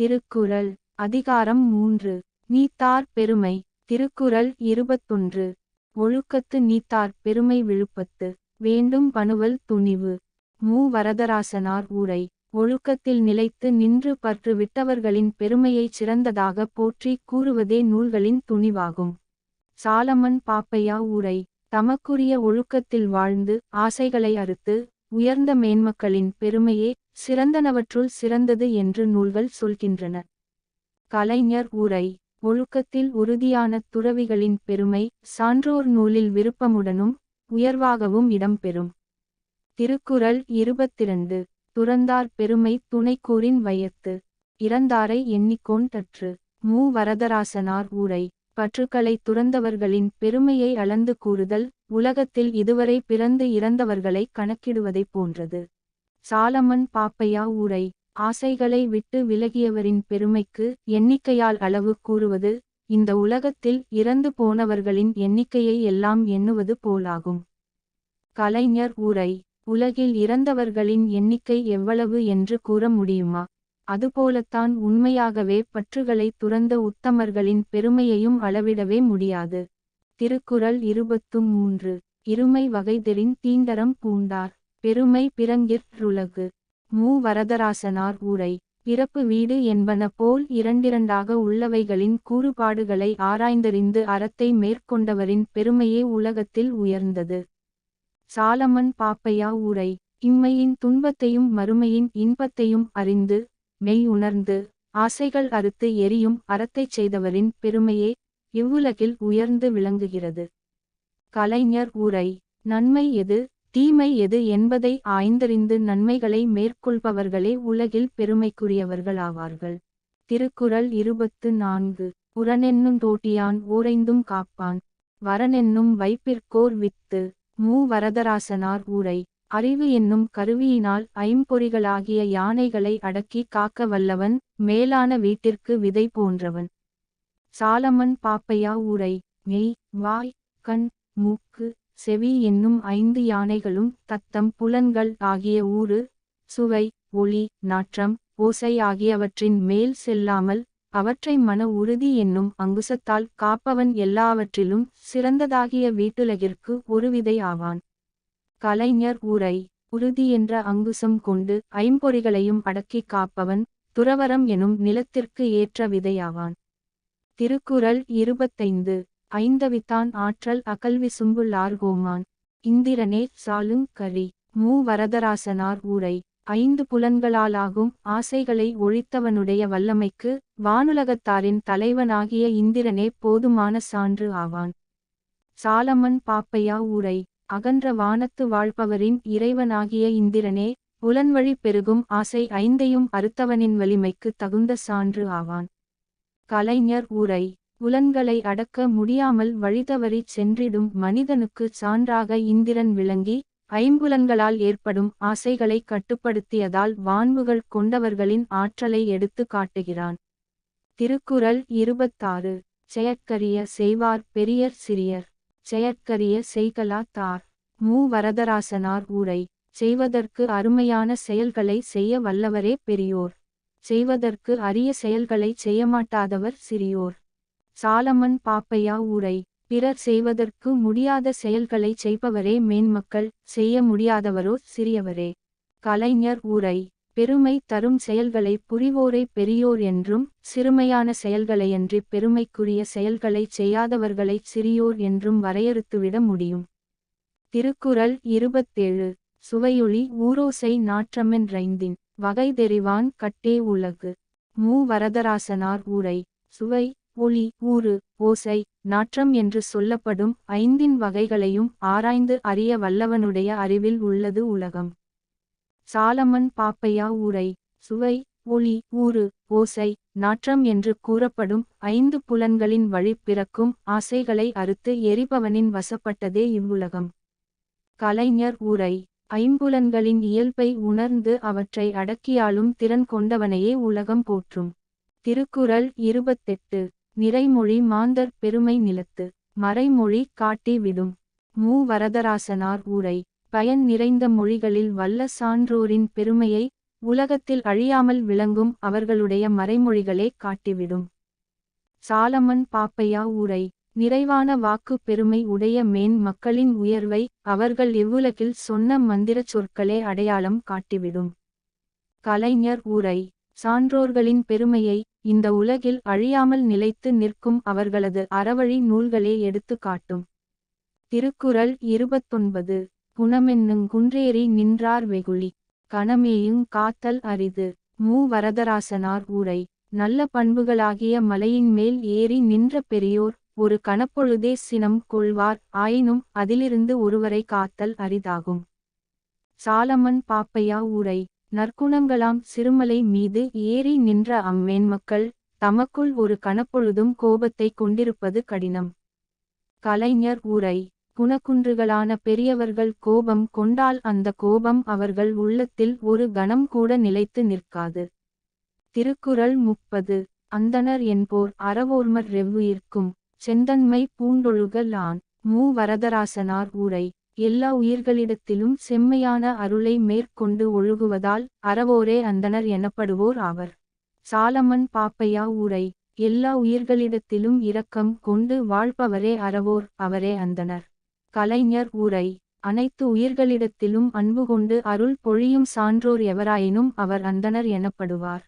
திருக்குறள் அதிகாரம் 3 நீத்தார் பெருமை. திருக்குறள் 21 ஒழுக்கத்து நீத்தார் பெருமை விழுப்பத்து வேண்டும் பனுவல் துணிவு. மு. வரதராசனார் உரை. ஒழுக்கத்தில் நிலைத்து நின்று பற்று விட்டவர்களின் பெருமையைச் சிறந்ததாக போற்றி கூறுவதே நூல்களின் துணிவாகும். சாலமன் பாப்பையா உரை. தமக்குரிய ஒழுக்கத்தில் வாழ்ந்து ஆசைகளை அறுத்து உயர்ந்த மேன்மக்களின் பெருமையே சிறந்தனவற்றுள் சிறந்தது என்று நூல்கள் சொல்கின்றன. கலைஞர் உரை. ஒழுக்கத்தில் உறுதியான துறவிகளின் பெருமை சான்றோர் நூலில் விருப்பமுடனும் உயர்வாகவும் இடம்பெறும். திருக்குறள் 22 துறந்தார் பெருமை துணைக்கூறின் வையத்து இறந்தாரை எண்ணிக்கொண்டற்று. மு. வரதராசனார் உரை. பற்றுக்களை துறந்தவர்களின் பெருமையை அளந்து கூறுதல் உலகத்தில் இதுவரை பிறந்து இறந்தவர்களை கணக்கிடுவதைப் போன்றது. சாலமன் பாப்பையா உரை. ஆசைகளை விட்டு விலகியவரின் பெருமைக்கு எண்ணிக்கையால் அளவு கூறுவது இந்த உலகத்தில் இறந்து போனவர்களின் எண்ணிக்கையை எல்லாம் எண்ணுவது போலாகும். கலைஞர் உரை. உலகில் இறந்தவர்களின் எண்ணிக்கை எவ்வளவு என்று கூற முடியுமா? அதுபோலத்தான் உண்மையாகவே பற்றுகளை துறந்த உத்தமர்களின் பெருமையையும் அளவிடவே முடியாது. திருக்குறள் 23 இருமை வகைதெறின் தீண்டரம் பூண்டார் பெருமை பிறங்கிற்றுலகு. மு. வரதராசனார் உரை. பிறப்பு வீடு என்பன போல் இரண்டிரண்டாக உள்ளவைகளின் கூறுபாடுகளை ஆராய்ந்தறிந்து அறத்தை மேற்கொண்டவரின் பெருமையே உலகத்தில் உயர்ந்தது. சாலமன் பாப்பையா உரை. இம்மையின் துன்பத்தையும் மறுமையின் இன்பத்தையும் அறிந்து மெய் உணர்ந்து ஆசைகள் அறுத்து எரியும் அறத்தைச் செய்தவரின் பெருமையே இவ்வுலகில் உயர்ந்து விளங்குகிறது. கலைஞர் உரை. நன்மை எது தீமை எது என்பதை ஆய்ந்தறிந்து நன்மைகளை மேற்கொள்பவர்களே உலகில் பெருமைக்குரியவர்களாவார்கள். திருக்குறள் 24 உரனென்னும் தோட்டியான் ஓரைந்தும் காப்பான் வரனென்னும் வைப்பிற்கோர் வித்து. மு. வரதராசனார் உரை. அறிவு என்னும் கருவியினால் ஐம்பொறிகளாகிய யானைகளை அடக்கி காக்க வல்லவன் மேலான வீட்டிற்கு விதை போன்றவன். சாலமன் பாப்பையா உரை. மெய் வாய் கண் மூக்கு செவி என்னும் 5 யானைகளும் தத்தம் புலன்கள் ஆகிய ஊறு சுவை ஒளி நாற்றம் ஓசை ஆகியவற்றின் மேல் செல்லாமல் அவற்றை மன உறுதி என்னும் அங்குசத்தால் காப்பவன் எல்லாவற்றிலும் சிறந்ததாகிய வீட்டுலகிற்கு ஒரு விதை ஆவான். கலைஞர் உரை. உறுதி என்ற அங்குசம் கொண்டு ஐம்பொறிகளையும் அடக்கி காப்பவன் துறவறம் எனும் நிலத்திற்கு ஏற்ற விதையாவான். திருக்குறள் 25 ஐந்தவித்தான் ஆற்றல் அகல்வி சும்புள்ளார் கோமான் இந்திரனே சாலுங் கரி. மு. வரதராசனார் உரை. 5 புலன்களாலாகும் ஆசைகளை ஒழித்தவனுடைய வல்லமைக்கு வானுலகத்தாரின் தலைவனாகிய இந்திரனே போதுமான சான்று ஆவான். சாலமன் பாப்பையா உரை. அகன்ற வானத்து வாழ்பவரின் இறைவனாகிய இந்திரனே புலன்வழி பெருகும் ஆசை 5ஐயும் அறுத்தவனின் வலிமைக்கு தகுந்த சான்று ஆவான். கலைஞர் உரை. புலன்களை அடக்க முடியாமல் வழிதவறிச் சென்றிடும் மனிதனுக்கு சான்றாக இந்திரன் விளங்கி ஐம்புலன்களால் ஏற்படும் ஆசைகளை கட்டுப்படுத்தியதால் வான்புகள் கொண்டவர்களின் ஆற்றலை எடுத்து காட்டுகிறான். திருக்குறள் 26 செயற்கரிய செய்வார் பெரியர் சிறியர் செயற்கரிய செய்கலா தார். மு. வரதராசனார் உரை. செய்வதற்கு அருமையான செயல்களை செய்ய வல்லவரே பெரியோர். செய்வதற்கு அரிய செயல்களை செய்யமாட்டாதவர் சிறியோர். சாலமன் பாப்பையா உரை. பிறர் செய்வதற்கு முடியாத செயல்களை செய்பவரே மேன்மக்கள் செய்ய முடியாதவரோ சிறியவரே. கலைஞர் உரை. பெருமை தரும் செயல்களை புரிவோரை பெரியோர் என்றும் சிறுமையான செயல்களையன்றி பெருமைக்குரிய செயல்களை செய்யாதவர்களை சிறியோர் என்றும் வரையறுத்துவிட முடியும். திருக்குறள் 27 சுவையொளி ஊரோசை நாற்றமென்றைந்தின் வகைதெறிவான் கட்டே உலகு. மு. வரதராசனார் உரை. சுவை ஒளி ஊறு ஓசை நாற்றம் என்று சொல்லப்படும் 5 வகைகளையும் ஆராய்ந்து அறிய வல்லவனுடைய அறிவில் உள்ளது உலகம். சாலமன் பாப்பையா உரை. சுவை ஒளி ஊறு ஓசை நாற்றம் என்று கூறப்படும் 5 புலன்களின் வழி பிறக்கும் ஆசைகளை அறுத்து எரிபவனின் வசப்பட்டதே இவ்வுலகம். கலைஞர் உரை. ஐம்புலன்களின் இயல்பை உணர்ந்து அவற்றை அடக்கியாலும் திறன் கொண்டவனையே உலகம் போற்றும். திருக்குறள் 28 நிறைமொழி மாந்தர் பெருமை நிலத்து மறைமொழி காட்டி விடும். மு. வரதராசனார் உரை. பயன் நிறைந்த மொழிகளில் வல்ல சான்றோரின் பெருமையை உலகத்தில் அழியாமல் விளங்கும் அவர்களுடைய மறைமொழிகளே காட்டிவிடும். சாலமன் பாப்பையா உரை. நிறைவான வாக்கு பெருமை உடைய மேன் மக்களின் உயர்வை அவர்கள் இவ்வுலகில் சொன்ன மந்திரச் சொற்களே அடையாளம் காட்டிவிடும். கலைஞர் உரை. சான்றோர்களின் பெருமையை இந்த உலகில் அழியாமல் நிலைத்து நிற்கும் அவர்களது அறவழி நூல்களே எடுத்து காட்டும். திருக்குறள் 29. குணமென்னுங் குன்றேறி நின்றார் வெகுளி கணமேயுங் காத்தல் அரிது. மு. வரதராசனார் உரை. நல்ல பண்புகளாகிய மலையின் மேல் ஏறி நின்ற பெரியோர் ஒரு கணப்பொழுதே சினம் கொள்வார் ஆயினும் அதிலிருந்து ஒருவரை காத்தல் அரிதாகும். சாலமன் பாப்பையா உரை. நற்குணங்களாம் சிறுமலை மீது ஏறி நின்ற அம்மேன்மக்கள் தமக்குள் ஒரு கணப்பொழுதும் கோபத்தை கொண்டிருப்பது கடினம். கலைஞர் உரை. குணக்குன்றுகளான பெரியவர்கள் கோபம் கொண்டால் அந்த கோபம் அவர்கள் உள்ளத்தில் ஒரு கணம் கூட நிலைத்து நிற்காது. திருக்குறள் 30. அந்தணர் என்போர் அறவோர்மற் ரெவ்வுயிர்க்கும் செந்தன்மை பூண்டொழுகலான். மு. வரதராசனார் உரை. எல்லா உயிர்களிடத்திலும் செம்மையான அருளை மேற்கொண்டு ஒழுகுவதால் அறவோரே அந்தணர் எனப்படுவோர் ஆவர். சாலமன் பாப்பையா உரை. எல்லா உயிர்களிடத்திலும் இரக்கம் கொண்டு வாழ்பவரே அறவோர் அவரே அந்தணர். கலைஞர் உரை. அனைத்து உயிர்களிடத்திலும் அன்பு கொண்டு அருள் பொழியும் சான்றோர் எவராயினும் அவர் அந்தணர் எனப்படுவார்.